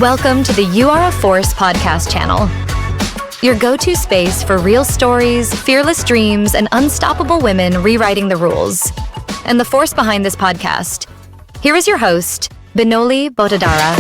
Welcome to the You Are a Force podcast channel, your go-to space for real stories, fearless dreams, and unstoppable women rewriting the rules. And the force behind this podcast. Here is your host, Binoli Botadara.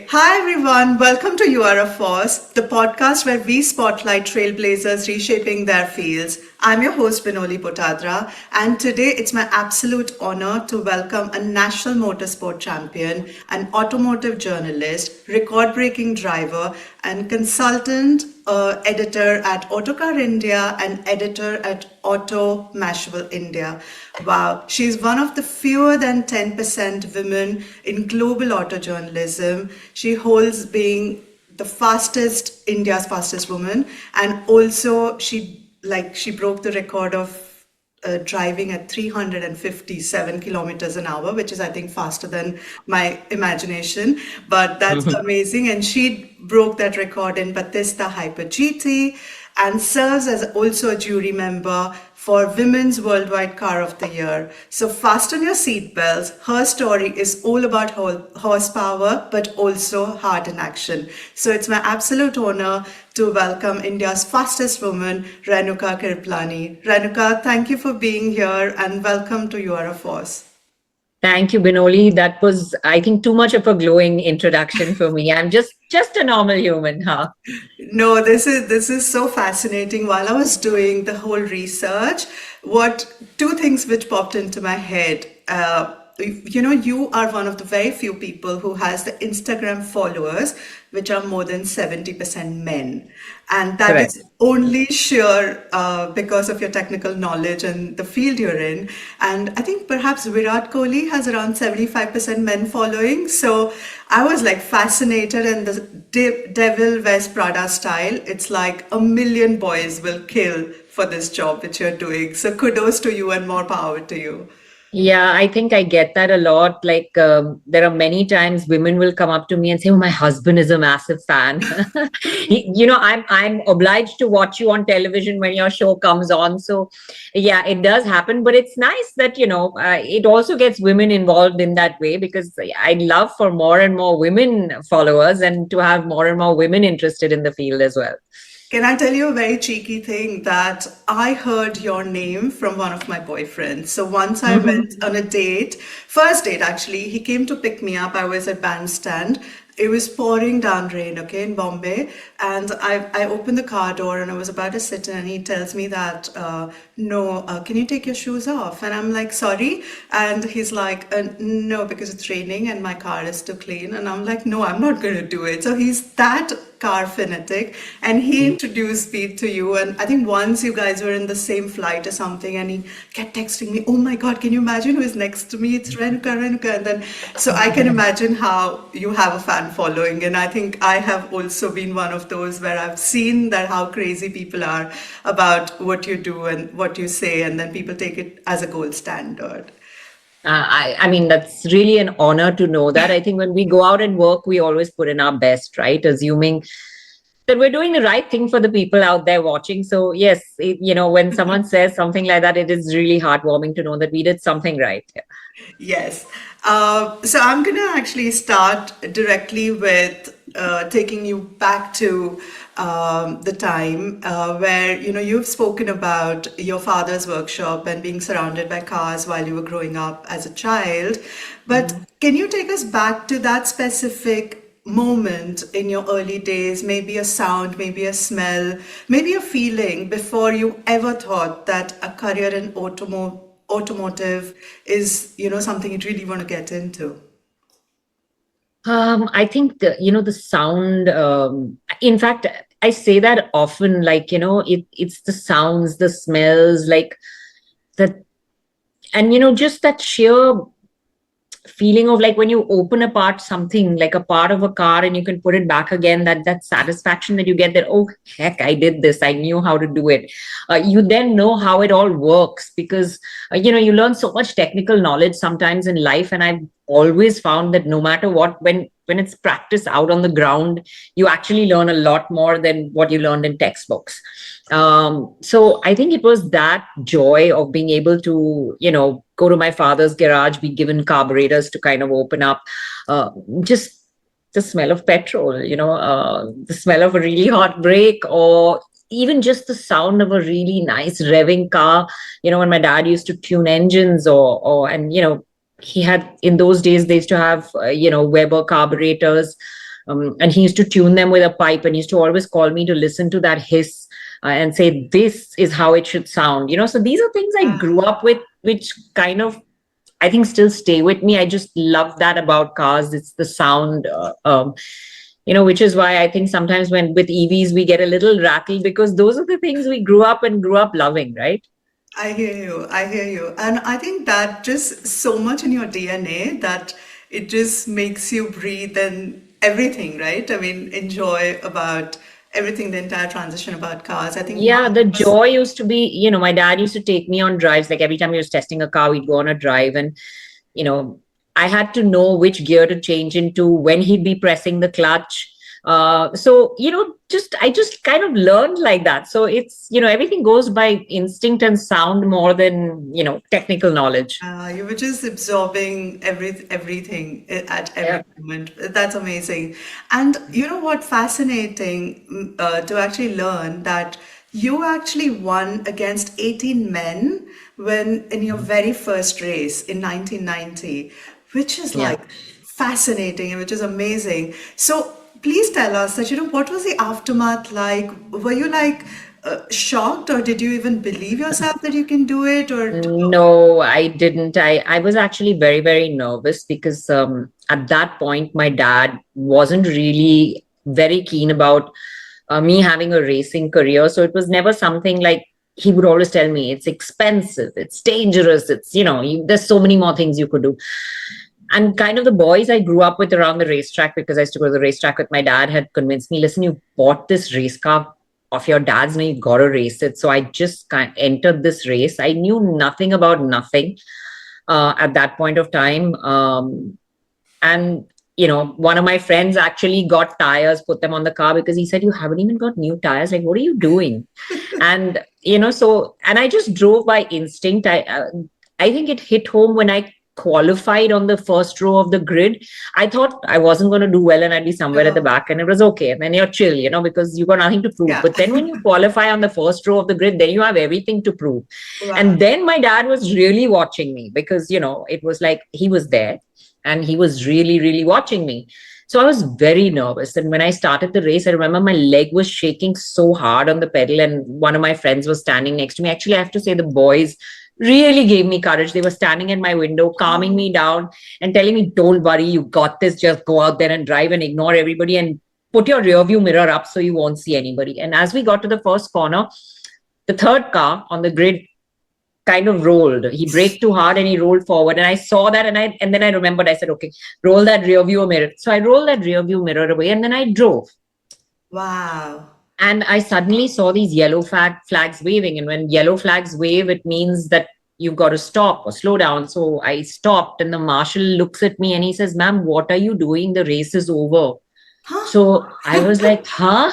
Hi everyone, welcome to You Are a Force, the podcast where we spotlight trailblazers reshaping their fields. I'm your host Binoli Botadara, and today it's my absolute honor to welcome a national motorsport champion, an automotive journalist, record-breaking driver, and consultant editor at Autocar India and editor at Auto Mashable India. Wow, she's one of the fewer than 10% women in global auto journalism. She holds being India's fastest woman, and also she broke the record of driving at 357 kilometers an hour, which is, I think, faster than my imagination. But that's amazing. And she broke that record in Batista Hyper GT and serves as also a jury member for Women's Worldwide Car of the Year. So fasten your seatbelts. Her story is all about horsepower, but also heart in action. So it's my absolute honor to welcome India's fastest woman, Renuka Kirpalani. Renuka, thank you for being here and welcome to You Are a Force. Thank you, Binoli. That was, I think, too much of a glowing introduction for me. I'm just a normal human, huh? No, this is so fascinating. While I was doing the whole research, two things which popped into my head. You are one of the very few people who has the Instagram followers, which are more than 70% men. And that Correct. is only sure because of your technical knowledge and the field you're in. And I think perhaps Virat Kohli has around 75% men following. So I was fascinated, and the Devil Wears Prada style. It's like a million boys will kill for this job which you're doing. So kudos to you and more power to you. Yeah, I think I get that a lot. There are many times women will come up to me and say, "Oh, my husband is a massive fan." I'm obliged to watch you on television when your show comes on. So, yeah, it does happen. But it's nice that it also gets women involved in that way, because I'd love for more and more women followers and to have more and more women interested in the field as well. Can I tell you a very cheeky thing, that I heard your name from one of my boyfriends? So once I went on a first date actually, he came to pick me up. I was at bandstand. It was pouring down rain, in Bombay. And I opened the car door and I was about to sit in, and he tells me that, can you take your shoes off? And I'm like, sorry. And he's like, no, because it's raining and my car is too clean. And I'm like, no, I'm not going to do it. So he's that car fanatic, and he introduced me to you. And I think once you guys were in the same flight or something, and he kept texting me, oh my God, can you imagine who is next to me? It's Renuka. And then, so I can imagine how you have a fan following. And I think I have also been one of those where I've seen that how crazy people are about what you do and what you say, and then people take it as a gold standard. I mean, that's really an honor to know that. I think when we go out and work, we always put in our best, right? Assuming that we're doing the right thing for the people out there watching. So yes, when someone says something like that, it is really heartwarming to know that we did something right. Yes. So I'm going to actually start directly with taking you back to the time where, you've spoken about your father's workshop and being surrounded by cars while you were growing up as a child. But can you take us back to that specific moment in your early days, maybe a sound, maybe a smell, maybe a feeling, before you ever thought that a career in automotive is, something you'd really want to get into? I think the sound. In fact, I say that often. It's the sounds, the smells, that, and just that sheer feeling of when you open apart something, like a part of a car, and you can put it back again, that satisfaction that you get, that, oh heck, I did this, I knew how to do it. You then know how it all works, because you learn so much technical knowledge sometimes in life, and I've always found that no matter what, when it's practiced out on the ground, you actually learn a lot more than what you learned in textbooks. So I think it was that joy of being able to go to my father's garage, be given carburetors to kind of open up. Just the smell of petrol, the smell of a really hot brake, or even just the sound of a really nice revving car. When my dad used to tune engines, he had, in those days, they used to have, Weber carburetors, and he used to tune them with a pipe, and he used to always call me to listen to that hiss, and say, this is how it should sound. So these are things I grew up with, which kind of, I think, still stay with me. I just love that about cars. It's the sound, which is why I think sometimes when with EVs, we get a little rattled, because those are the things we grew up loving, right? I hear you. I hear you. And I think that just so much in your DNA that it just makes you breathe and everything, right? I mean, enjoy about everything, the entire transition about cars. I think Yeah, the joy used to be, my dad used to take me on drives. Like every time he was testing a car, we'd go on a drive, and, I had to know which gear to change into, when he'd be pressing the clutch. So, I just kind of learned like that. So it's, everything goes by instinct and sound more than, technical knowledge. You were just absorbing everything at every moment. That's amazing. And you know what? Fascinating to actually learn that you actually won against 18 men when in your very first race in 1990, which is Yeah. like fascinating and which is amazing. So please tell us that, what was the aftermath like? Were you like shocked, or did you even believe yourself that you can do it? Or No, I didn't. I was actually very, very nervous because at that point, my dad wasn't really very keen about me having a racing career. So it was never something like, he would always tell me, it's expensive, it's dangerous, it's, there's so many more things you could do. And kind of the boys I grew up with around the racetrack, because I used to go to the racetrack with my dad, had convinced me, listen, you bought this race car of your dad's, now you got to race it. So I just kind of entered this race. I knew nothing about nothing at that point of time. And one of my friends actually got tires, put them on the car, because he said, you haven't even got new tires. Like, what are you doing? And, and I just drove by instinct. I think it hit home when I qualified on the first row of the grid. I thought I wasn't going to do well and I'd be somewhere at the back, and it was okay. And then you're chill, because you got nothing to prove. Yeah. But then when you qualify on the first row of the grid, then you have everything to prove. Wow. And then my dad was really watching me, because, it was like he was there and he was really, really watching me. So I was very nervous. And when I started the race, I remember my leg was shaking so hard on the pedal, and one of my friends was standing next to me. Actually, I have to say, the boys really gave me courage. They were standing at my window, calming me down and telling me, don't worry, you got this. Just go out there and drive and ignore everybody and put your rear view mirror up so you won't see anybody. And as we got to the first corner, the third car on the grid kind of rolled. He braked too hard and he rolled forward. And I saw that, and then I remembered, I said, okay, roll that rear view mirror. So I rolled that rear view mirror away, and then I drove. Wow. And I suddenly saw these yellow flags waving. And when yellow flags wave, it means that you've got to stop or slow down. So I stopped, and the marshal looks at me and he says, ma'am, what are you doing? The race is over. Huh? So I was like, huh?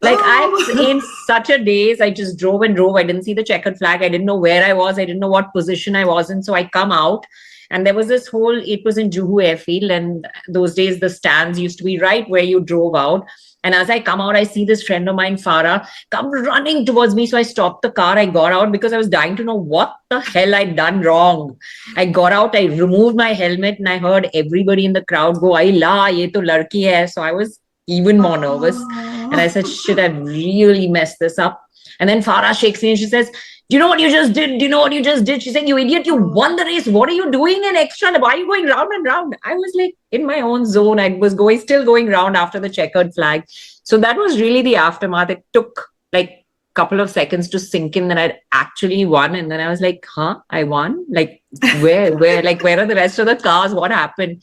Like, I was in such a daze. I just drove and drove. I didn't see the checkered flag. I didn't know where I was. I didn't know what position I was in. So I come out, and there was this whole, it was in Juhu airfield. And those days, the stands used to be right where you drove out. And as I come out, I see this friend of mine, Farah, come running towards me. So I stopped the car. I got out because I was dying to know what the hell I'd done wrong. I got out, I removed my helmet, and I heard everybody in the crowd go, "Ay la, ye to ladki hai." So I was even more nervous. And I said, shit, I really messed this up. And then Farah shakes me and she says, do you know what you just did? Do you know what you just did? She said, you idiot, you won the race. What are you doing in extra? Why are you going round and round? I was like in my own zone. I was still going round after the checkered flag. So that was really the aftermath. It took like a couple of seconds to sink in that I'd actually won. And then I was like, huh, I won? Like where are the rest of the cars? What happened?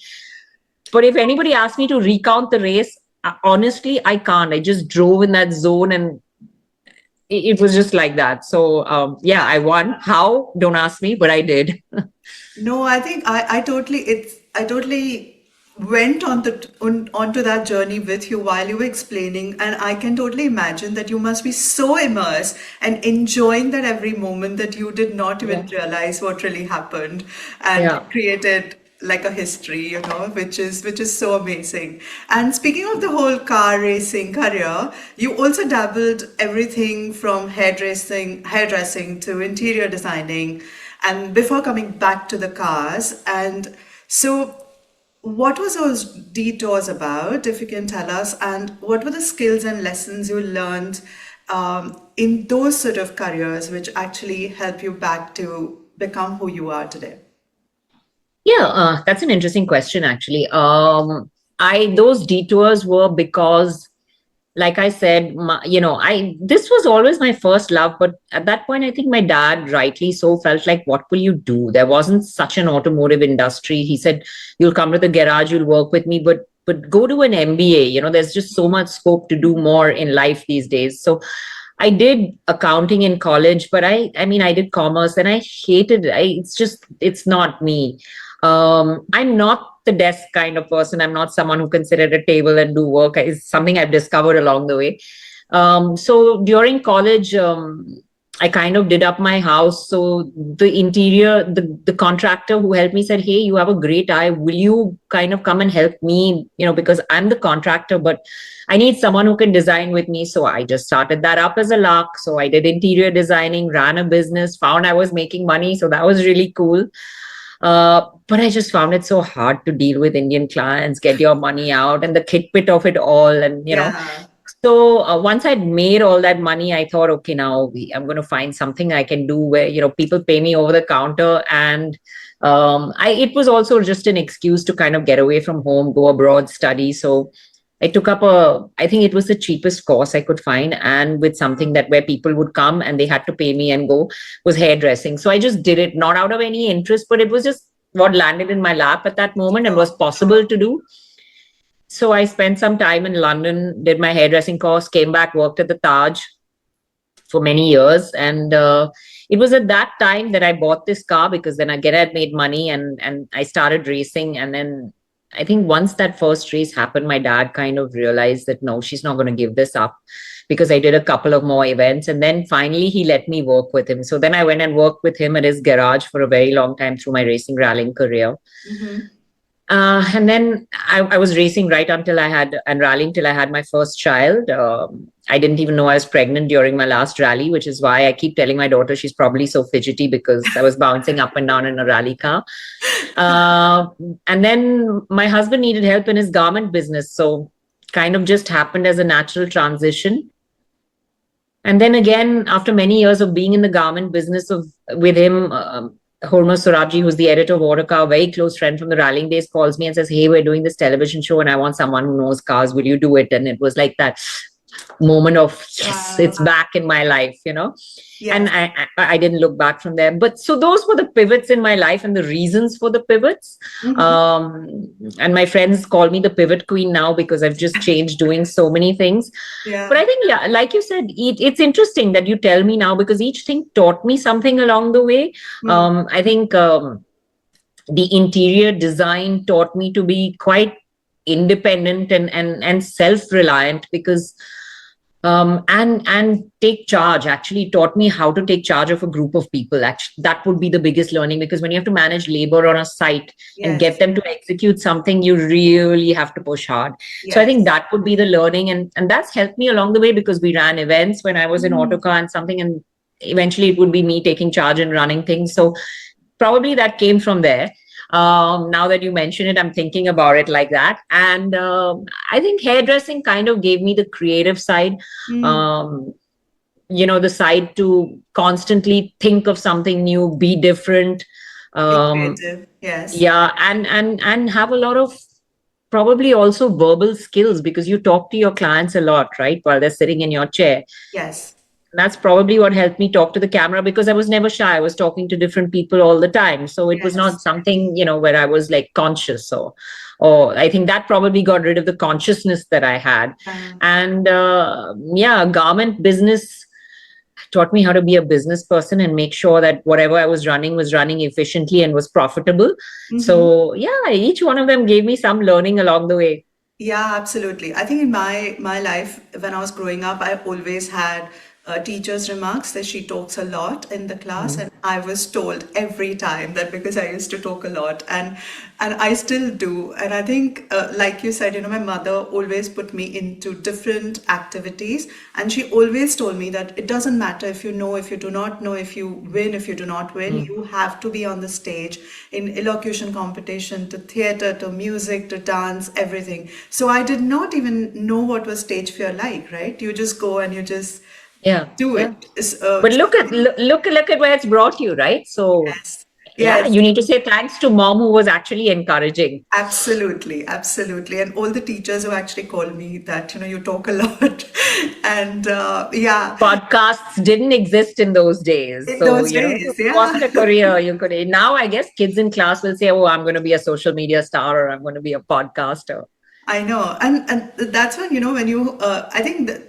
But if anybody asked me to recount the race, honestly, I can't. I just drove in that zone, and it was just like that. So yeah, I won. How? Don't ask me, but I did. No, I think I totally went onto that journey with you while you were explaining, and I can totally imagine that you must be so immersed and enjoying that every moment that you did not even Yeah. realize what really happened, and Yeah. it created like a history, which is so amazing. And speaking of the whole car racing career, you also dabbled everything from hairdressing to interior designing, and before coming back to the cars. And so what was those detours about, if you can tell us, and what were the skills and lessons you learned in those sort of careers which actually help you back to become who you are today? Yeah, that's an interesting question, actually. I those detours were because, like I said, I this was always my first love, but at that point, I think my dad, rightly so, felt like, "What will you do?" There wasn't such an automotive industry. He said, "You'll come to the garage, you'll work with me, but go to an MBA. There's just so much scope to do more in life these days." So I did accounting in college, but I mean, I did commerce and I hated it. It's not me. I'm not the desk kind of person. I'm not someone who can sit at a table and do work. It's something I've discovered along the way. So during college, I kind of did up my house. So the contractor who helped me said, "Hey, you have a great eye. Will you kind of come and help me? Because I'm the contractor, but I need someone who can design with me." So I just started that up as a lark. So I did interior designing, ran a business, found I was making money. So that was really cool. But I just found it so hard to deal with Indian clients, get your money out, and the kitbit of it all. And Yeah. so once I'd made all that money, I thought, okay, now I'm going to find something I can do where people pay me over the counter, and it was also just an excuse to kind of get away from home, go abroad, study. So I took up I think it was the cheapest course I could find, and with something that where people would come and they had to pay me and go, was hairdressing. So I just did it, not out of any interest, but it was just what landed in my lap at that moment and was Sure. possible to do. So I spent some time in London, did my hairdressing course, came back, worked at the Taj for many years. And it was at that time that I bought this car, because then again I'd made money, and I started racing. And then I think once that first race happened, my dad kind of realized that no, she's not going to give this up, because I did a couple of more events. And then finally he let me work with him. So then I went and worked with him at his garage for a very long time through my racing rallying career. And then I was racing right until I had, and rallying till I had my first child. I didn't even know I was pregnant during my last rally, which is why I keep telling my daughter she's probably so fidgety, because I was bouncing up and down in a rally car. Uh, and then my husband needed help in his garment business. So kind of just happened as a natural transition. And then again, after many years of being in the garment business with him, Hormuz Sorabji, who's the editor of Autocar, very close friend from the rallying days, calls me and says, "Hey, we're doing this television show and I want someone who knows cars. Will you do it?" And it was like that moment of, yes, it's Wow. back in my life. And Yes. I didn't look back from there. But so those were the pivots in my life and the reasons for the pivots. And my friends call me the pivot queen now, because I've just changed doing so many things. But Yeah. I think, yeah, like you said, it's interesting that you tell me now, because each thing taught me something along the way. I think the interior design taught me to be quite independent and self-reliant, because and take charge. Actually taught me how to take charge of a group of people. Actually, that would be the biggest learning, because when you have to manage labor on a site and get Yes. them to execute something, you really have to push hard. So I think Yes. that would be the learning, and that's helped me along the way, because we ran events when I was in Autocar and something, and eventually it would be me taking charge and running things. So probably that came from there. Now that you mention it, I'm thinking about it like that. And I think hairdressing kind of gave me the creative side, um, the side to constantly think of something new, be different. Be Um, creative. Yes. yeah, and have a lot of probably also verbal skills, because you talk to your clients a lot, right, while they're sitting in your chair. Yes. That's probably what helped me talk to the camera, because I was never shy. I was talking to different people all the time. So it was Yes. not something, where I was like conscious, or I think that probably got rid of the consciousness that I had. Uh, And yeah, garment business taught me how to be a business person and make sure that whatever I was running efficiently and was profitable. So yeah, each one of them gave me some learning along the way. Yeah, absolutely. I think in my life, when I was growing up, I always had teacher's remarks that she talks a lot in the class, Mhm. and I was told every time that because I used to talk a lot, and I still do. And I think, like you said, my mother always put me into different activities, and she always told me that it doesn't matter if you know, if you do not know, if you win, if you do not win, Mm. you have to be on the stage in elocution competition, to theater, to music, to dance, everything. So I did not even know what was stage fear like, right? You just go and you just Yeah, do yeah. it. But look at where it's brought you, right? So Yes, yeah, yes, you need to say thanks to mom who was actually encouraging. absolutely, absolutely. And all the teachers who actually call me that, you talk a lot. And yeah, Podcasts didn't exist in those days. in So, those days, what yeah. a career you could. Now, I guess kids in class will say, oh, I'm going to be a social media star or I'm going to be a podcaster. I know, and that's when when you I think that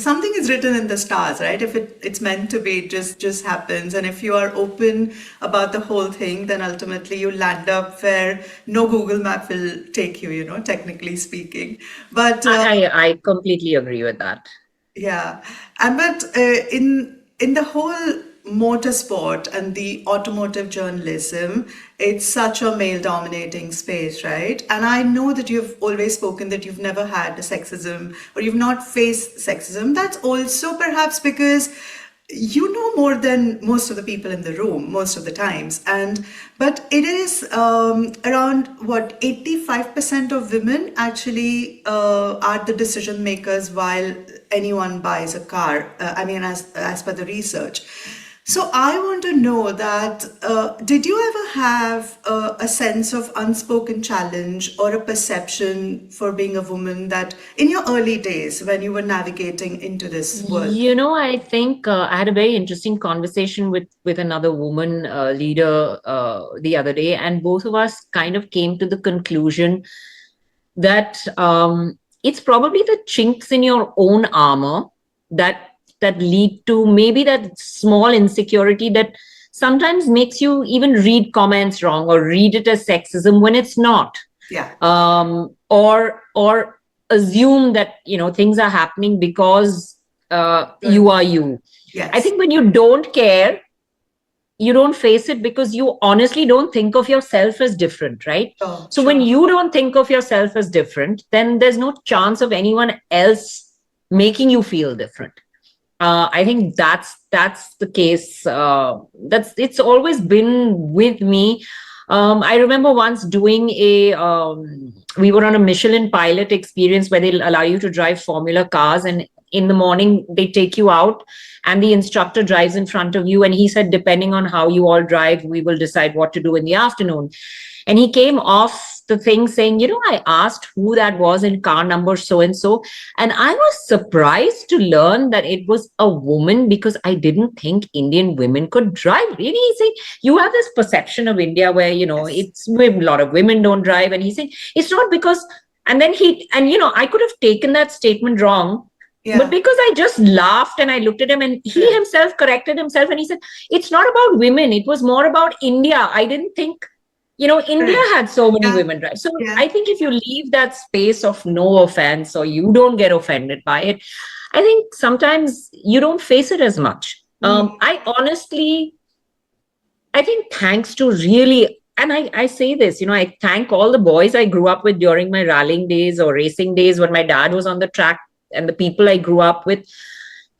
something is written in the stars, right? If it's meant to be, it just happens, and if you are open about the whole thing, then ultimately you land up where no Google Map will take you, technically speaking. But I completely agree with that. yeah, and but in the whole motorsport and the automotive journalism, it's such a male-dominating space, right? And I know that you've always spoken that you've never had sexism or you've not faced sexism. That's also perhaps because you know more than most of the people in the room most of the times, and but it is around what 85% of women actually are the decision makers while anyone buys a car. I mean, as per the research. So I want to know that did you ever have a sense of unspoken challenge or a perception for being a woman that in your early days when you were navigating into this world? I think I had a very interesting conversation with another woman leader the other day, and both of us kind of came to the conclusion that it's probably the chinks in your own armor that lead to maybe that small insecurity that sometimes makes you even read comments wrong or read it as sexism when it's not. Yeah. Or assume that things are happening because you Good. are you. I Yes. think when you don't care, you don't face it because you honestly don't think of yourself as different, right? Sure, So when sure. you don't think of yourself as different, then there's no chance of anyone else making you feel different. I think that's the case. That's it's always been with me. I remember once doing we were on a Michelin pilot experience where they'll allow you to drive Formula cars, and in the morning they take you out, and the instructor drives in front of you, and he said, depending on how you all drive, we will decide what to do in the afternoon. And he came off the thing saying, I asked who that was in car number so and so. And I was surprised to learn that it was a woman because I didn't think Indian women could drive. Really, he said, you have this perception of India where, Yes. it's a lot of women don't drive. And he said, it's not because, I could have taken that statement wrong. But Yeah. because I just laughed and I looked at him and he Correct. himself corrected himself and he said, it's not about women. It was more about India. I didn't think India Correct. had so many Yeah. women, right? So Yeah. I think if you leave that space of no offense or you don't get offended by it, I think sometimes you don't face it as much. I think thanks to really, and I say this, I thank all the boys I grew up with during my rallying days or racing days when my dad was on the track and the people I grew up with.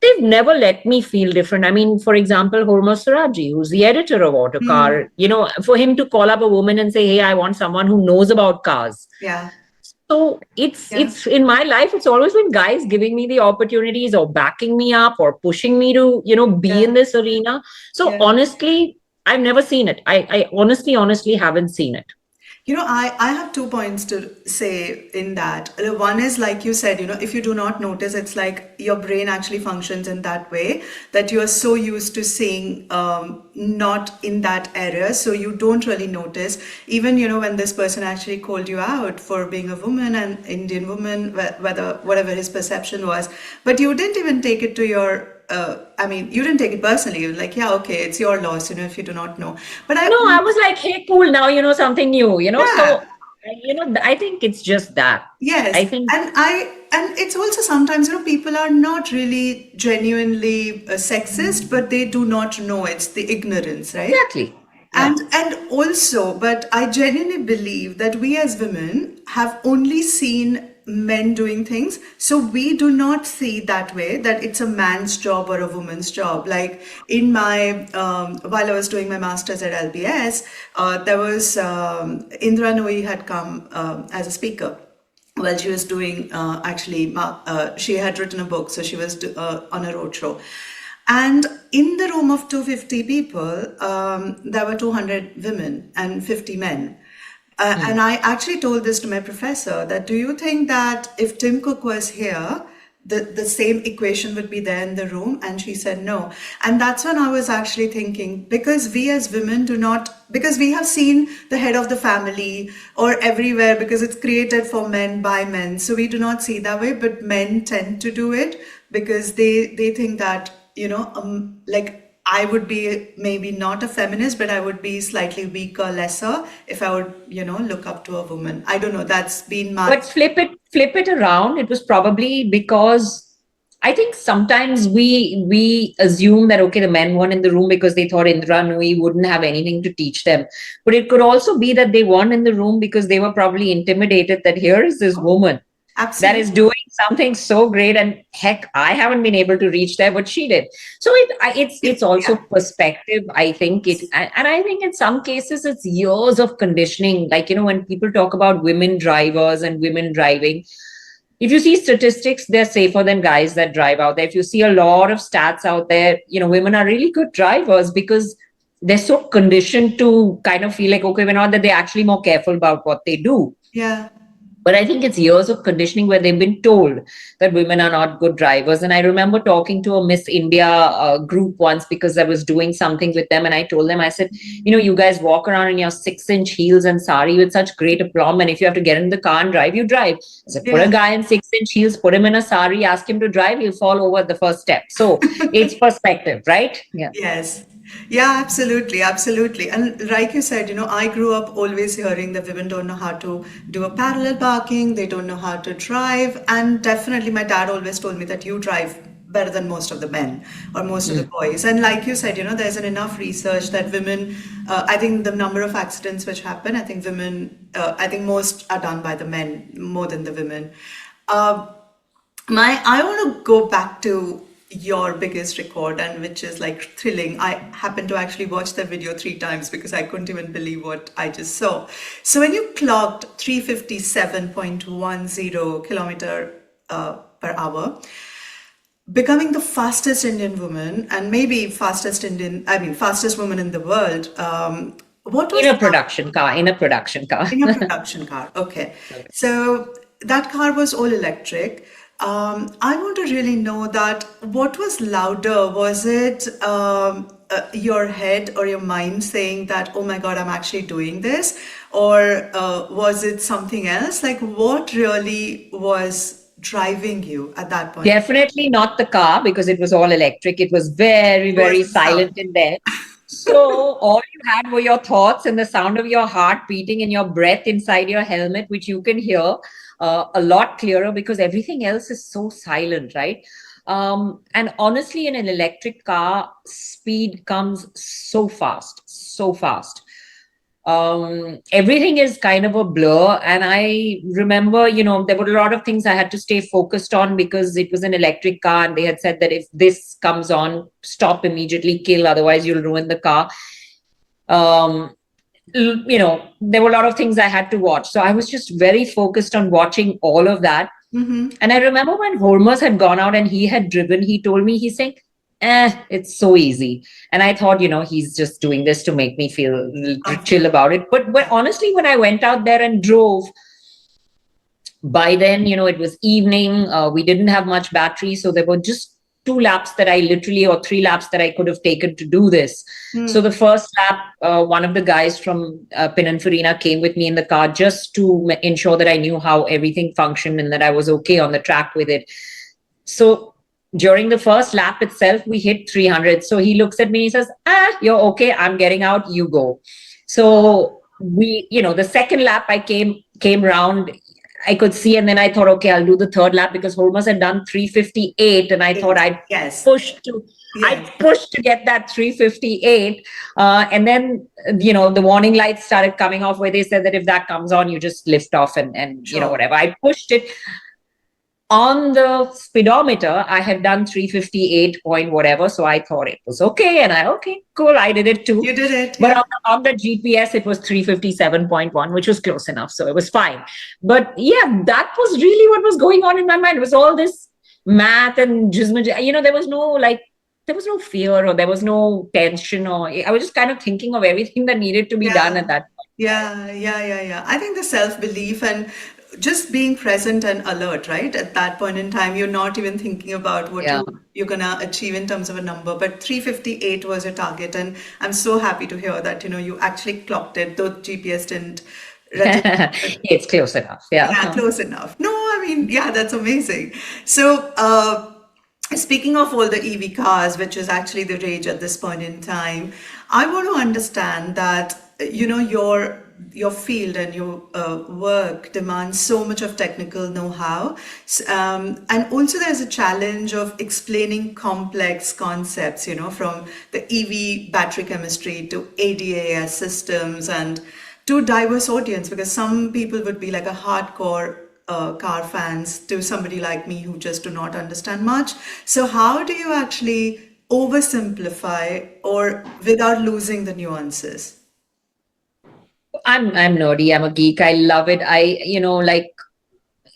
They've never let me feel different. I mean, for example, Hormuz Siraji, who's the editor of Hmm. Autocar, for him to call up a woman and say, hey, I want someone who knows about cars. Yeah. So Yeah. it's in my life, it's always been guys giving me the opportunities or backing me up or pushing me to, be in Yeah. this arena. So Yeah. honestly, I've never seen it. I honestly haven't seen it. I have 2 points to say in that. One is, like you said, if you do not notice, it's like your brain actually functions in that way that you are so used to seeing not in that area. So you don't really notice. Even, when this person actually called you out for being a woman, an Indian woman, whether whatever his perception was, but you didn't even take it to your I mean, you didn't take it personally. You're like, yeah, okay, it's your loss, if you do not know. But No, I was like, hey, cool, now you know something new, yeah, so, I think it's just that. yes. I think, And it's also sometimes, people are not really genuinely sexist, but they do not know. It's the ignorance, right? exactly. Yeah. And also, but I genuinely believe that we as women have only seen men doing things, so we do not see that way that it's a man's job or a woman's job. Like in my while I was doing my masters at LBS, there was Indra Nooyi had come as a speaker. Well, she was doing she had written a book, so she was on a roadshow. And in the room of 250 people, there were 200 women and 50 men. And I actually told this to my professor that, do you think that if Tim Cook was here, the same equation would be there in the room? And she said no. And that's when I was actually thinking, because we as women do not, because we have seen the head of the family or everywhere, because it's created for men by men. So we do not see that way, but men tend to do it because they think that, like I would be maybe not a feminist, but I would be slightly weaker, lesser if I would, look up to a woman. I don't know. That's been my. But flip it around. It was probably because I think sometimes we assume that, okay, the men weren't in the room because they thought Indra Nooyi wouldn't have anything to teach them. But it could also be that they weren't in the room because they were probably intimidated that here is this woman that Absolutely. is doing something so great, and heck, I haven't been able to reach there, but she did. So it's also perspective. I think and I think in some cases it's years of conditioning. Like, when people talk about women drivers and women driving, if you see statistics, they're safer than guys that drive out there. If you see a lot of stats out there, women are really good drivers because they're so conditioned to kind of feel like, okay, we're not, that they're actually more careful about what they do. Yeah. But I think it's years of conditioning where they've been told that women are not good drivers. And I remember talking to a Miss India group once because I was doing something with them. And I told them, I said, you guys walk around in your 6-inch heels and sari with such great aplomb. And if you have to get in the car and drive, you drive. I said, put a guy in 6-inch heels, put him in a sari, ask him to drive, he'll fall over at the first step. So it's perspective, right? Yeah. Yes. Yeah, absolutely. Absolutely. And like you said, I grew up always hearing that women don't know how to do a parallel parking. They don't know how to drive. And definitely my dad always told me that you drive better than most of the men or most of the boys. And like you said, there's enough research that women, I think the number of accidents which happen, I think I think most are done by the men more than the women. I want to go back to your biggest record, and which is like thrilling. I happened to actually watch the video 3 times because I couldn't even believe what I just saw. So when you clocked 357.10 kilometer per hour, becoming the fastest Indian woman and maybe fastest woman in the world, what was In a production car. in a production car? Okay. So that car was all electric. I want to really know that what was louder? Was it your head or your mind saying that, oh my God, I'm actually doing this? Or was it something else? Like, what really was driving you at that point? Definitely not the car because it was all electric. It was very, It was very the sound. silent in there. So all you had were your thoughts and the sound of your heart beating and your breath inside your helmet, which you can hear a lot clearer because everything else is so silent, right? And honestly, in an electric car, speed comes so fast, so fast. Everything is kind of a blur. And I remember, there were a lot of things I had to stay focused on because it was an electric car and they had said that if this comes on, stop immediately, kill, otherwise you'll ruin the car. There were a lot of things I had to watch. So I was just very focused on watching all of that. Mm-hmm. And I remember when Hormuz had gone out and he had driven, he told me, he's saying, it's so easy. And I thought, he's just doing this to make me feel chill about it. But honestly, when I went out there and drove, by then, it was evening. We didn't have much battery. So there were just 2 laps that I literally, or 3 laps that I could have taken to do this. So the first lap, one of the guys from Pininfarina came with me in the car just to ensure that I knew how everything functioned and that I was okay on the track with it. So during the first lap itself, we hit 300. So he looks at me, he says, you're okay. I'm getting out. You go. So the second lap I came round, I could see, and then I thought, okay, I'll do the third lap because Holmes had done 3:58, and I thought I'd push to. I pushed to get that 3:58, and then the warning lights started coming off where they said that if that comes on, you just lift off and whatever. I pushed it. On the speedometer, I had done 3:58 point whatever, so I thought it was okay, and okay, cool, I did it too. You did it. But on the GPS, it was 3:57.1, which was close enough, so it was fine. But yeah, that was really what was going on in my mind. It was all this math and jism. There was no fear, or there was no tension, or I was just kind of thinking of everything that needed to be done at that point. Yeah. I think the self-belief and just being present and alert, right? At that point in time, you're not even thinking about what you're gonna achieve in terms of a number. But 3:58 was your target, and I'm so happy to hear that you actually clocked it, though GPS didn't register. It's close enough. Yeah, close enough. No, I mean, that's amazing. So, speaking of all the EV cars, which is actually the rage at this point in time, I want to understand that your field and your work demands so much of technical know-how, and also there's a challenge of explaining complex concepts, from the EV battery chemistry to ADAS systems and to diverse audience, because some people would be like a hardcore car fans to somebody like me who just do not understand much. So how do you actually oversimplify or without losing the nuances? I'm nerdy. I'm a geek. I love it. Like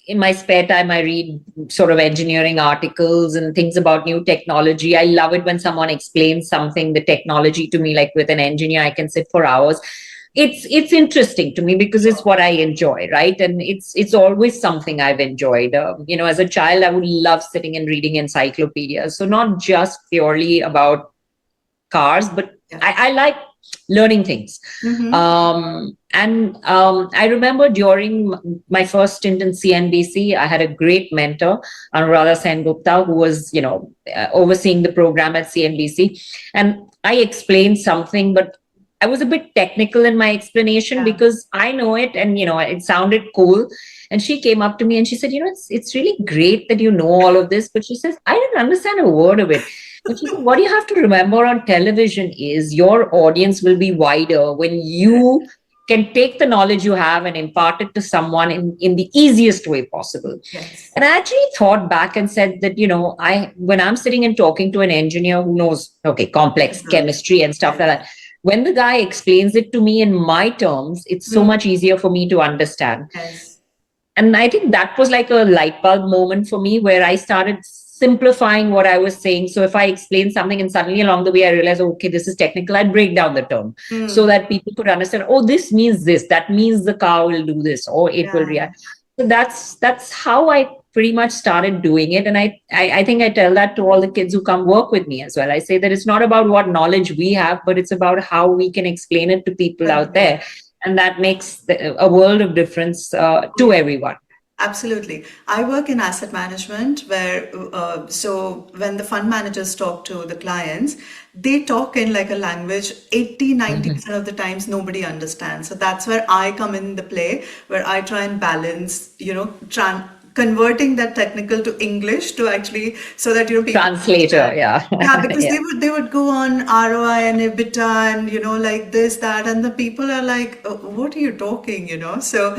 in my spare time, I read sort of engineering articles and things about new technology. I love it when someone explains something, the technology to me, like with an engineer, I can sit for hours. It's interesting to me because it's what I enjoy, right? And it's always something I've enjoyed. As a child, I would love sitting and reading encyclopedias. So not just purely about cars, but I like learning things. I remember during my first stint in CNBC, I had a great mentor, Anuradha Sengupta, who was, overseeing the program at CNBC. And I explained something, but I was a bit technical in my explanation because I know it and, it sounded cool. And she came up to me and she said, it's really great that you know all of this. But she says, I didn't understand a word of it. But she said, what you have to remember on television is your audience will be wider when you can take the knowledge you have and impart it to someone in the easiest way possible. Yes. And I actually thought back and said that, when I'm sitting and talking to an engineer who knows, complex chemistry and stuff like that, when the guy explains it to me in my terms, it's so much easier for me to understand. Yes. And I think that was like a light bulb moment for me where I started simplifying what I was saying. So if I explain something and suddenly along the way I realized, okay, this is technical, I'd break down the term so that people could understand, oh, this means this, that means the car will do this, or it will react. So that's how I pretty much started doing it. And I think I tell that to all the kids who come work with me as well. I say that it's not about what knowledge we have, but it's about how we can explain it to people out there. And that makes a world of difference to everyone. Absolutely. I work in asset management where, so when the fund managers talk to the clients, they talk in like a language 80-90% of the times nobody understands. So that's where I come in the play, where I try and balance, converting that technical to English to actually, so that people translator, because they would go on ROI and EBITDA and like this, that, and the people are like, what are you talking, so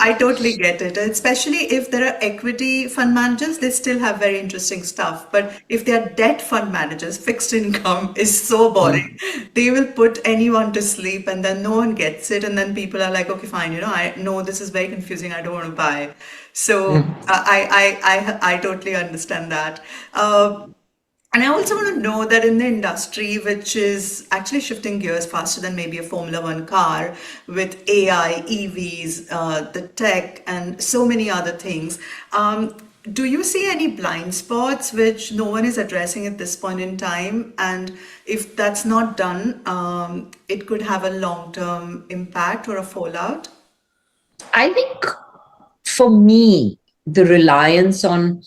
I totally get it. Especially if there are equity fund managers, they still have very interesting stuff, but if they are debt fund managers, fixed income is so boring. They will put anyone to sleep and then no one gets it, and then people are like, okay, fine, I know this is very confusing, I don't want to buy. So I totally understand that. And I also want to know that in the industry, which is actually shifting gears faster than maybe a Formula One car with AI, EVs, the tech, and so many other things, do you see any blind spots which no one is addressing at this point in time? And if that's not done, it could have a long-term impact or a fallout? I think for me, the reliance on,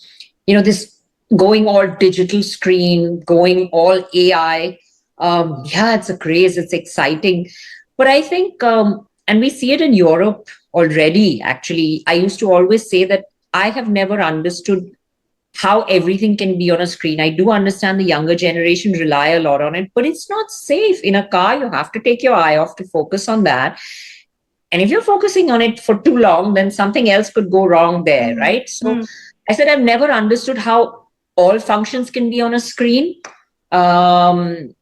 this going all digital screen, going all AI. Yeah, it's a craze. It's exciting. But I think, and we see it in Europe already, actually. I used to always say that I have never understood how everything can be on a screen. I do understand the younger generation rely a lot on it, but it's not safe. In a car, you have to take your eye off to focus on that. And if you're focusing on it for too long, then something else could go wrong there, right? So I said, I've never understood how all functions can be on a screen. Um,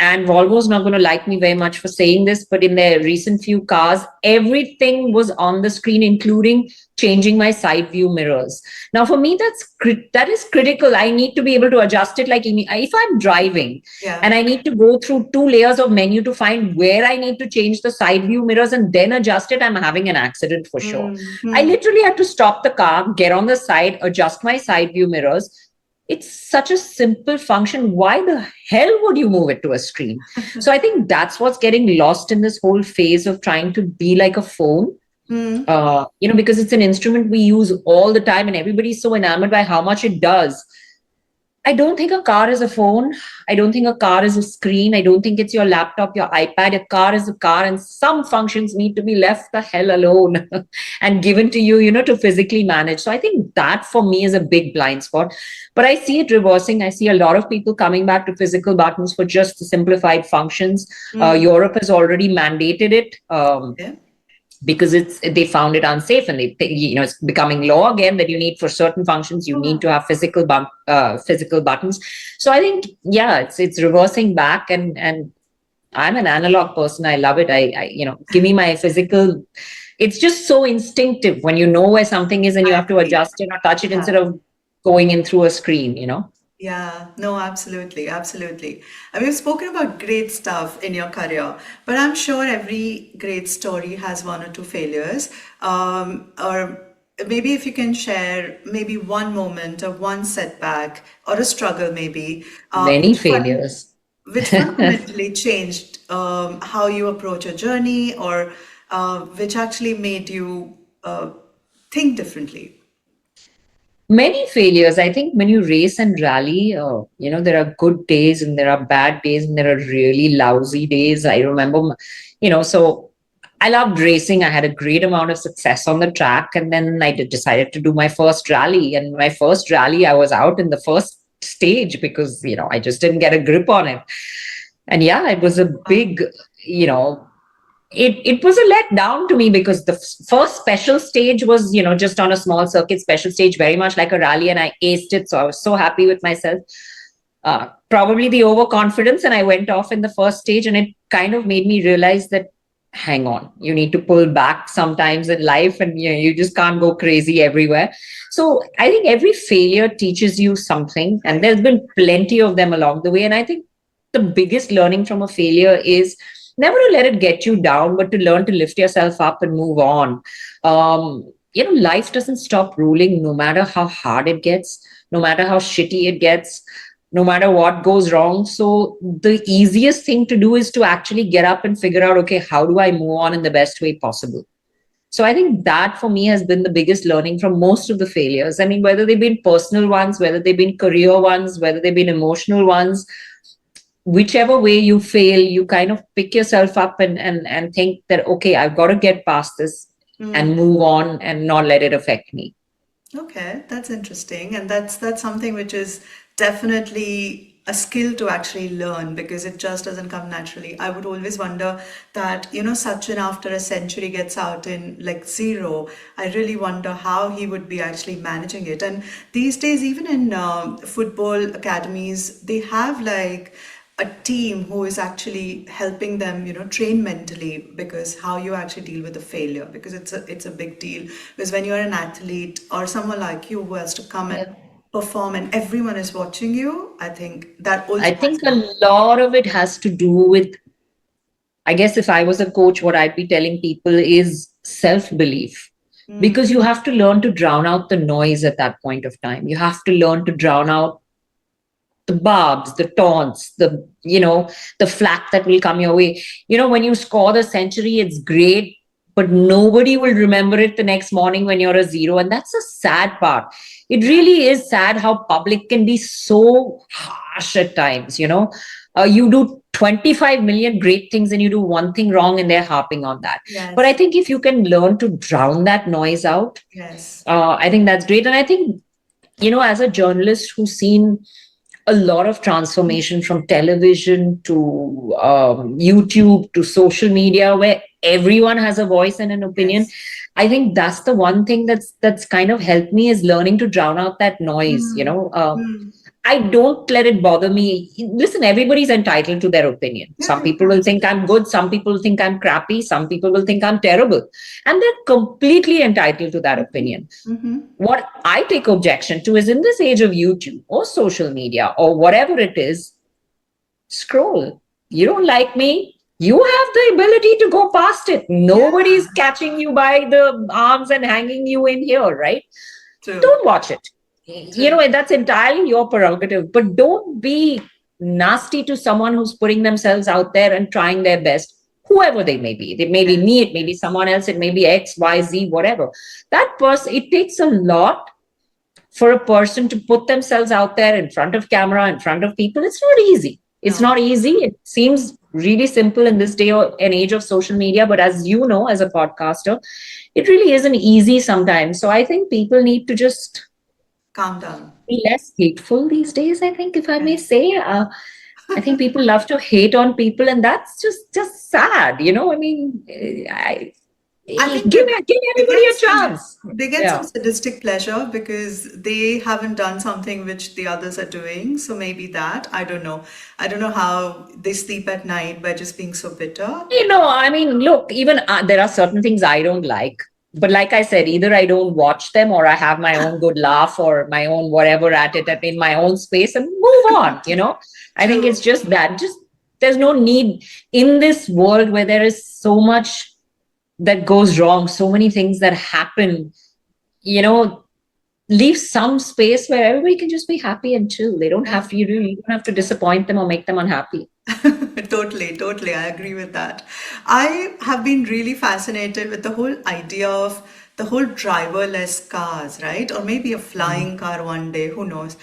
and Volvo's not going to like me very much for saying this, but in their recent few cars, everything was on the screen, including changing my side view mirrors. Now, for me, that is critical. I need to be able to adjust it. Like if I'm driving and I need to go through 2 layers of menu to find where I need to change the side view mirrors and then adjust it, I'm having an accident for sure. I literally had to stop the car, get on the side, adjust my side view mirrors. It's such a simple function. Why the hell would you move it to a screen? So I think that's what's getting lost in this whole phase of trying to be like a phone. Because it's an instrument we use all the time and everybody's so enamored by how much it does. I don't think a car is a phone. I don't think a car is a screen. I don't think it's your laptop, your iPad. A car is a car, and some functions need to be left the hell alone and given to you, to physically manage. So I think that for me is a big blind spot. But I see it reversing. I see a lot of people coming back to physical buttons for just the simplified functions. Europe has already mandated it. Because they found it unsafe, and it's becoming law again that you need for certain functions you need to have physical buttons. So I think it's reversing back, and I'm an analog person. I love it. I give me my physical. It's just so instinctive when you know where something is and you have to adjust it or touch it instead of going in through a screen. Yeah, no, absolutely, absolutely. I mean, we've spoken about great stuff in your career, but I'm sure every great story has one or two failures. Or maybe if you can share maybe one moment or one setback or a struggle, maybe, Many failures. which fundamentally changed how you approach a journey, or which actually made you think differently. Many failures. I think when you race and rally, there are good days and there are bad days and there are really lousy days. I remember, so I loved racing. I had a great amount of success on the track. And then I decided to do my first rally. And my first rally, I was out in the first stage because, I just didn't get a grip on it. And it was a big, it was a letdown to me because the first special stage was, just on a small circuit special stage, very much like a rally, and I aced it. So I was so happy with myself. Probably the overconfidence, and I went off in the first stage, and it kind of made me realize that, hang on, you need to pull back sometimes in life, and you just can't go crazy everywhere. So I think every failure teaches you something, and there's been plenty of them along the way. And I think the biggest learning from a failure is never to let it get you down, but to learn to lift yourself up and move on. Life doesn't stop ruling no matter how hard it gets, no matter how shitty it gets, no matter what goes wrong. So the easiest thing to do is to actually get up and figure out, okay, how do I move on in the best way possible? So I think that for me has been the biggest learning from most of the failures. I mean, whether they've been personal ones, whether they've been career ones, whether they've been emotional ones, whichever way you fail, you kind of pick yourself up and think that, okay, I've got to get past this and move on and not let it affect me. Okay, that's interesting. And that's something which is definitely a skill to actually learn, because it just doesn't come naturally. I would always wonder that, Sachin after a century gets out in like zero. I really wonder how he would be actually managing it. And these days, even in football academies, they have like a team who is actually helping them, train mentally, because how you actually deal with the failure, because it's a big deal. Because when you're an athlete or someone like you who has to come and perform and everyone is watching you, I think that also I think a lot of it has to do with, I guess if I was a coach, what I'd be telling people is self-belief. Because you have to learn to drown out the noise at that point of time. You have to learn to drown out the barbs, the taunts, the flack that will come your way. When you score the century, it's great, but nobody will remember it the next morning when you're a zero. And that's the sad part. It really is sad how public can be so harsh at times, you do 25 million great things and you do one thing wrong and they're harping on that. Yes. But I think if you can learn to drown that noise out, yes, I think that's great. And I think, as a journalist who's seen a lot of transformation from television to YouTube to social media, where everyone has a voice and an opinion. Yes. I think that's the one thing that's kind of helped me, is learning to drown out that noise. I don't let it bother me. Listen, everybody's entitled to their opinion. Yeah, Some people will think I'm good. Some people will think I'm crappy. Some people will think I'm terrible. And they're completely entitled to that opinion. What I take objection to is, in this age of YouTube or social media or whatever it is, scroll. You don't like me? You have the ability to go past it. Nobody's catching you by the arms and hanging you in here, right? True. Don't watch it. That's entirely your prerogative, but don't be nasty to someone who's putting themselves out there and trying their best, whoever they may be. It may be me, it may be someone else, it may be X, Y, Z, whatever. That person, it takes a lot for a person to put themselves out there in front of camera, in front of people. It's not easy. It's not easy. It seems really simple in this day or an age of social media, but as you know, as a podcaster, it really isn't easy sometimes. So I think people need to just calm down, be less hateful these days, I think, if I may say. I think people love to hate on people, and that's just sad. I mean, I think give everybody a chance. They get some sadistic pleasure because they haven't done something which the others are doing. So maybe that, I don't know. I don't know how they sleep at night by just being so bitter. I mean, look, even there are certain things I don't like. But like I said, either I don't watch them or I have my own good laugh or my own whatever at it in my own space and move on, I think it's just that. Just there's no need in this world where there is so much that goes wrong, so many things that happen, leave some space where everybody can just be happy and chill. They don't have to, you don't have to disappoint them or make them unhappy. Totally. I agree with that. I have been really fascinated with the whole idea of the whole driverless cars, right? Or maybe a flying car one day, who knows?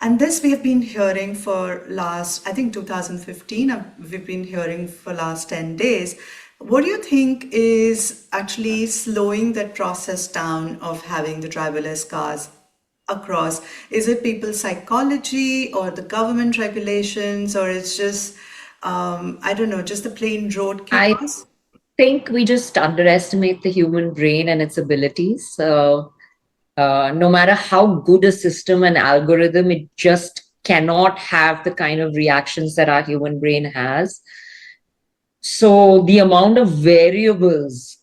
And this we have been hearing for last, I think 2015, we've been hearing for last 10 days. What do you think is actually slowing that process down of having the driverless cars across? Is it people's psychology or the government regulations, or it's just, I don't know, just the plain road chaos? I think we just underestimate the human brain and its abilities. So no matter how good a system and algorithm, it just cannot have the kind of reactions that our human brain has. So the amount of variables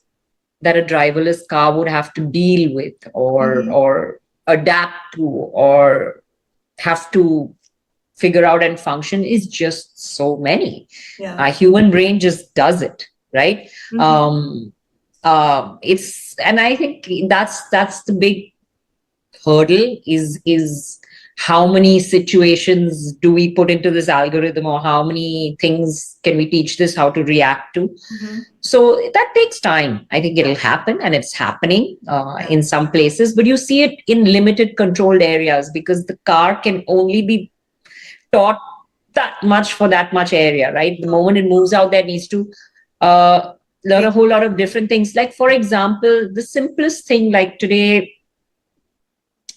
that a driverless car would have to deal with or adapt to or have to figure out and function is just so many. Our human brain just does it, right? And I think that's the big hurdle is how many situations do we put into this algorithm, or how many things can we teach this how to react to? So that takes time. I think it'll happen, and it's happening in some places, but you see it in limited controlled areas because the car can only be taught that much for that much area, right? The moment it moves out there, it needs to learn a whole lot of different things. Like, for example, the simplest thing, like today,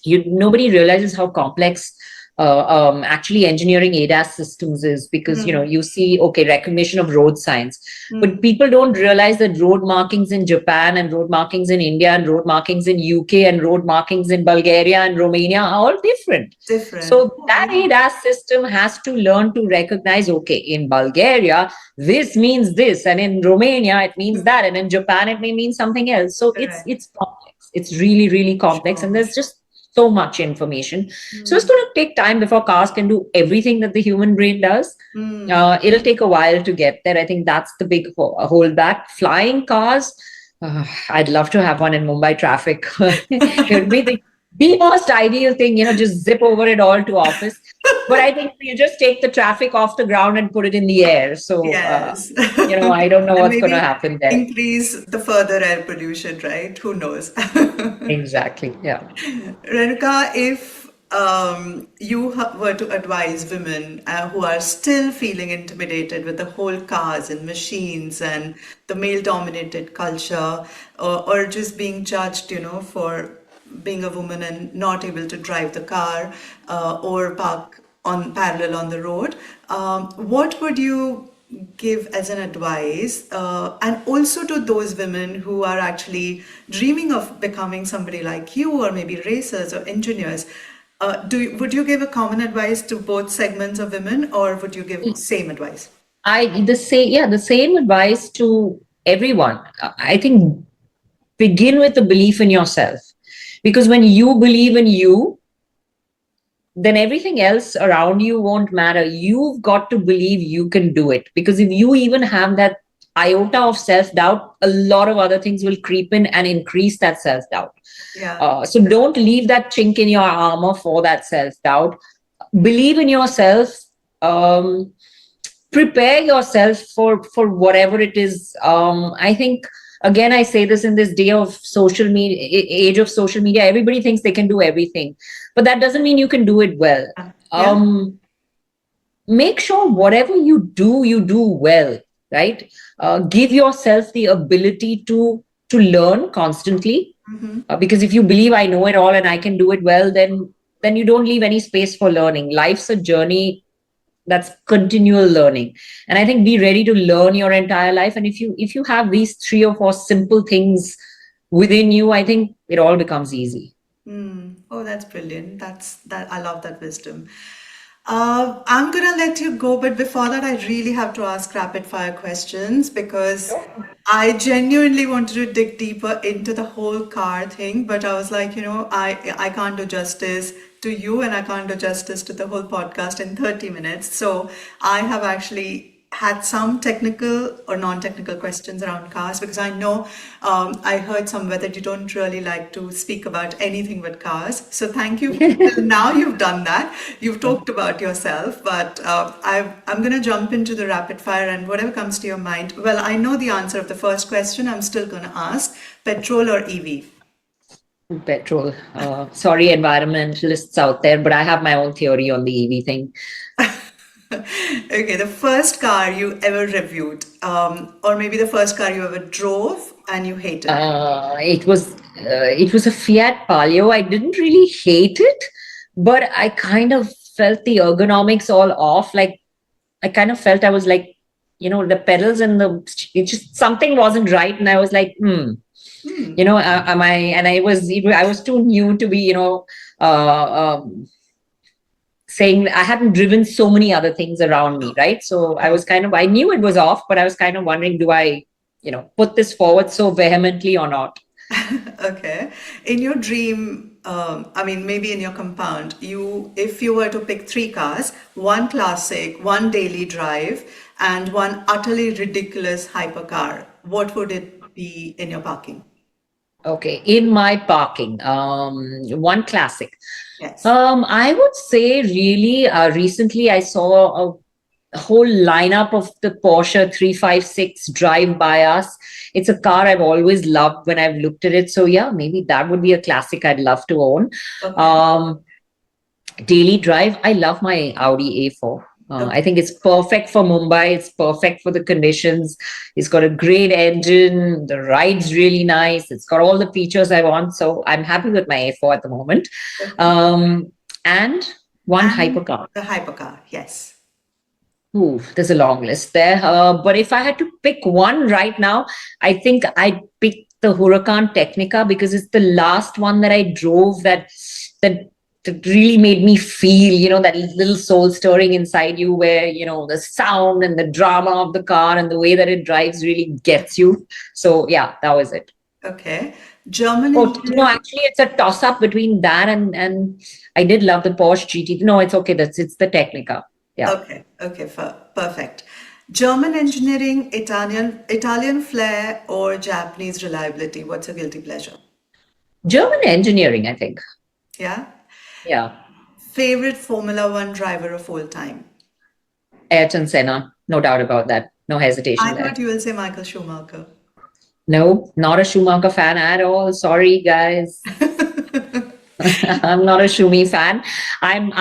nobody realizes how complex actually engineering ADAS systems is, because you see recognition of road signs, but people don't realize that road markings in Japan and road markings in India and road markings in UK and road markings in Bulgaria and Romania are all different. So that ADAS system has to learn to recognize, in Bulgaria this means this, and in Romania it means that, and in Japan it may mean something else. So it's complex. It's really, really complex, and there's just so much information. So it's going to take time before cars can do everything that the human brain does. It'll take a while to get there. I think that's the big holdback. Flying cars, I'd love to have one in Mumbai traffic. It would be the most ideal thing, just zip over it all to office. But I think you just take the traffic off the ground and put it in the air. So, Yes. I don't know And what's going to maybe happen there. increase the further air pollution, right? Who knows? Exactly. Yeah. Renuka, if you were to advise women who are still feeling intimidated with the whole cars and machines and the male-dominated culture, or just being judged, for being a woman and not able to drive the car or park on parallel on the road, what would you give as an advice, and also to those women who are actually dreaming of becoming somebody like you, or maybe racers or engineers? Would you give a common advice to both segments of women, or would you give same advice? The same advice to everyone. I think begin with the belief in yourself, because when you believe in you, then everything else around you won't matter. You've got to believe you can do it, because if you even have that iota of self-doubt, a lot of other things will creep in and increase that self-doubt. Yeah. So don't leave that chink in your armor for that self-doubt. Believe in yourself. Prepare yourself for whatever it is. I think, again, I say this, in this day of social media, age of social media, everybody thinks they can do everything, but that doesn't mean you can do it well. Yeah. Make sure whatever you do well, right? Give yourself the ability to learn constantly, because if you believe I know it all and I can do it well, then you don't leave any space for learning. Life's a journey that's continual learning, and I think be ready to learn your entire life. And if you have these 3 or 4 simple things within you, I think it all becomes easy. Oh, that's brilliant. That I love that wisdom. I'm gonna let you go, but before that, I really have to ask rapid fire questions because I genuinely wanted to dig deeper into the whole car thing, but I was like, I can't do justice to you and I can't do justice to the whole podcast in 30 minutes. So I have actually had some technical or non-technical questions around cars because I know I heard somewhere that you don't really like to speak about anything but cars. So thank you. Till now you've done that. You've talked about yourself, but I'm going to jump into the rapid fire and whatever comes to your mind. Well, I know the answer of the first question. I'm still going to ask petrol or EV. Petrol. Sorry, environmentalists out there, but I have my own theory on the EV thing. Okay, the first car you ever reviewed, or maybe the first car you ever drove and you hated. It was a Fiat Palio. I didn't really hate it, but I kind of felt the ergonomics all off. Like I kind of felt I was like, the pedals and it just something wasn't right, and I was like, am I? And I was too new to be, saying I hadn't driven so many other things around me, right? So I knew it was off, but I was kind of wondering, do I, put this forward so vehemently or not? Okay. In your dream, maybe in your compound, if you were to pick 3 cars, one classic, one daily drive, and one utterly ridiculous hypercar, what would it be in your parking? Okay, in my parking, one classic. Yes. I would say really recently I saw a whole lineup of the Porsche 356 drive by us. It's a car I've always loved when I've looked at it. So yeah, maybe that would be a classic I'd love to own. Okay. Daily drive, I love my Audi A4. I think it's perfect for Mumbai. It's perfect for the conditions. It's got a great engine. The ride's really nice. It's got all the features I want. So I'm happy with my A4 at the moment. And one hypercar. The hypercar, yes. Ooh, there's a long list there. But if I had to pick one right now, I think I'd pick the Huracan Technica because it's the last one that I drove that really made me feel, that little soul stirring inside you where, the sound and the drama of the car and the way that it drives really gets you. So yeah, that was it. Okay. German No, actually it's a toss up between that and I did love the Porsche GT. No, it's okay. It's the Technica. Yeah. Okay, perfect. German engineering, Italian flair, or Japanese reliability? What's a guilty pleasure? German engineering, I think. Yeah. Yeah. Favorite Formula One driver of all time? Ayrton Senna, no doubt about that. No hesitation I there. thought you will say Michael Schumacher. No, not a Schumacher fan at all. Sorry, guys. I'm not a Schumi fan. I'm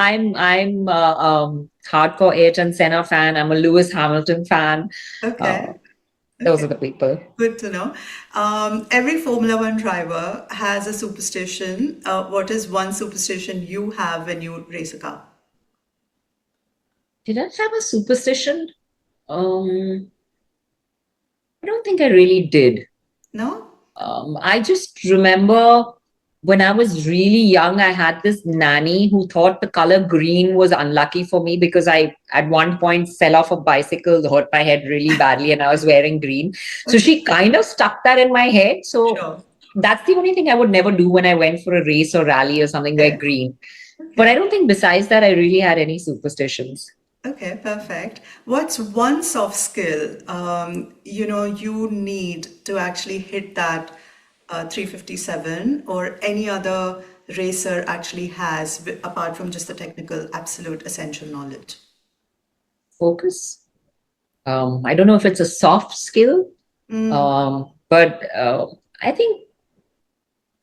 hardcore Ayrton Senna fan. I'm a Lewis Hamilton fan. Uh, Okay. those Okay. are the people. Good to know. Every Formula One driver has a superstition. What is one superstition you have when you race a car? Did I have a superstition? I don't think I really did. No? I just remember when I was really young, I had this nanny who thought the color green was unlucky for me because I, at one point, fell off a bicycle, hurt my head really badly, and I was wearing green. So she kind of stuck that in my head. So Sure. that's the only thing I would never do when I went for a race or rally or something, wear Okay. green. But I Okay. don't think besides that, I really had any superstitions. Okay, perfect. What's one soft skill you need to actually hit that 357 or any other racer actually has apart from just the technical absolute essential knowledge? Focus. I don't know if it's a soft skill, but I think,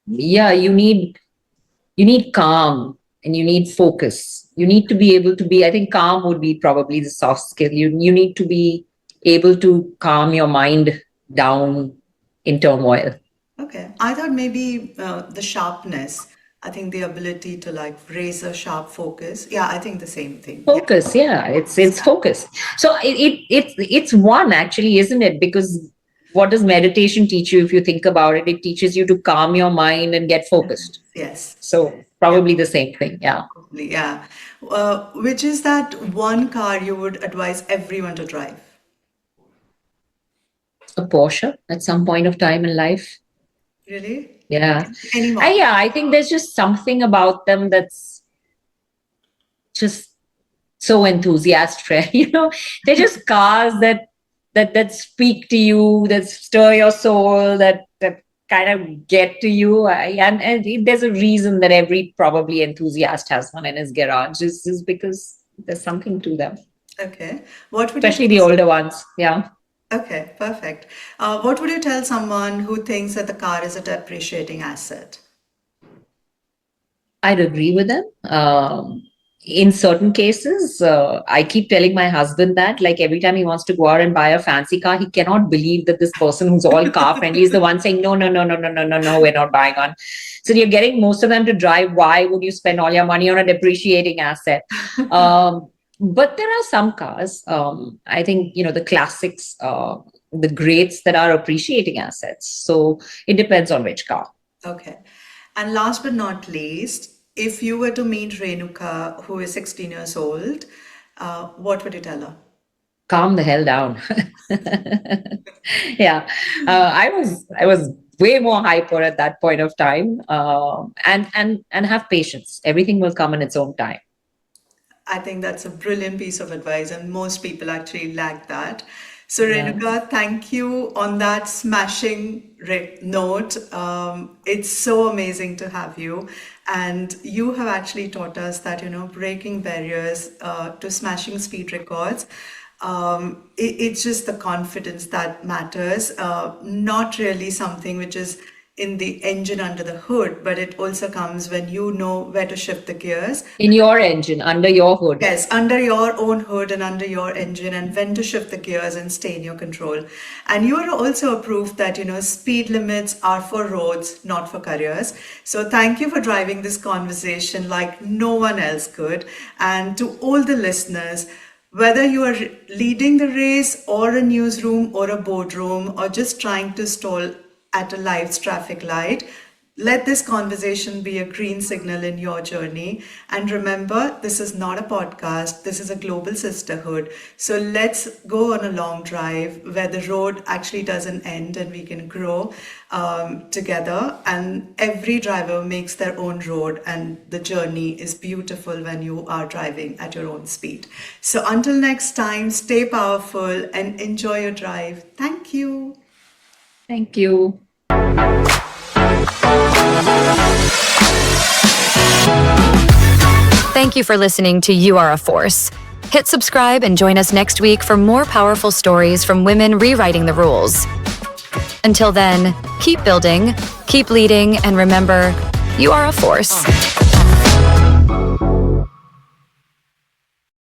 yeah, you need calm and you need focus. You need to be able to be, I think calm would be probably the soft skill. You need to be able to calm your mind down in turmoil. Okay, I thought maybe the sharpness. I think the ability to like razor sharp focus. Yeah, I think the same thing. Yeah. Focus, yeah, it's focus. So it's one actually, isn't it? Because what does meditation teach you if you think about it? It teaches you to calm your mind and get focused. Yes. So Yeah. probably the same thing, yeah. Yeah. Which is that one car you would advise everyone to drive? A Porsche at some point of time in life. Really? Yeah. Any model? Yeah, I think there's just something about them that's just so enthusiastic. They're just cars that speak to you, that stir your soul, that kind of get to you. And there's a reason that every probably enthusiast has one in his garage, is because there's something to them, Okay. What would you especially tell? the older ones. Yeah. Okay, perfect. What would you tell someone who thinks that the car is a depreciating asset? I'd agree with them. In certain cases, I keep telling my husband that, like, every time he wants to go out and buy a fancy car, he cannot believe that this person who's all car friendly is the one saying, no, no, no, no, no, no, no, no, we're not buying on. So you're getting most of them to drive. Why would you spend all your money on a depreciating asset? But there are some cars, I think, the classics, the greats that are appreciating assets. So it depends on which car. Okay. And last but not least, if you were to meet Renuka, who is 16 years old, what would you tell her? Calm the hell down. Yeah, I was way more hyper at that point of time, and have patience. Everything will come in its own time. I think that's a brilliant piece of advice, and most people actually lack that. So, Yeah. Renuka, thank you on that smashing note. It's so amazing to have you. And you have actually taught us that, breaking barriers to smashing speed records. It's just the confidence that matters, not really something which is in the engine under the hood, but it also comes when you know where to shift the gears. In your engine, under your hood. Yes, under your own hood and under your engine, and when to shift the gears and stay in your control. And you are also a proof that, speed limits are for roads, not for careers. So thank you for driving this conversation like no one else could. And to all the listeners, whether you are leading the race or a newsroom or a boardroom or just trying to stall at a live traffic light, let this conversation be a green signal in your journey. And remember, this is not a podcast, this is a global sisterhood. So let's go on a long drive where the road actually doesn't end and we can grow together. And every driver makes their own road, and the journey is beautiful when you are driving at your own speed. So until next time, stay powerful and enjoy your drive. Thank you. Thank you. Thank you for listening to You Are a Force. Hit subscribe and join us next week for more powerful stories from women rewriting the rules. Until then, keep building, keep leading, and remember, you are a force.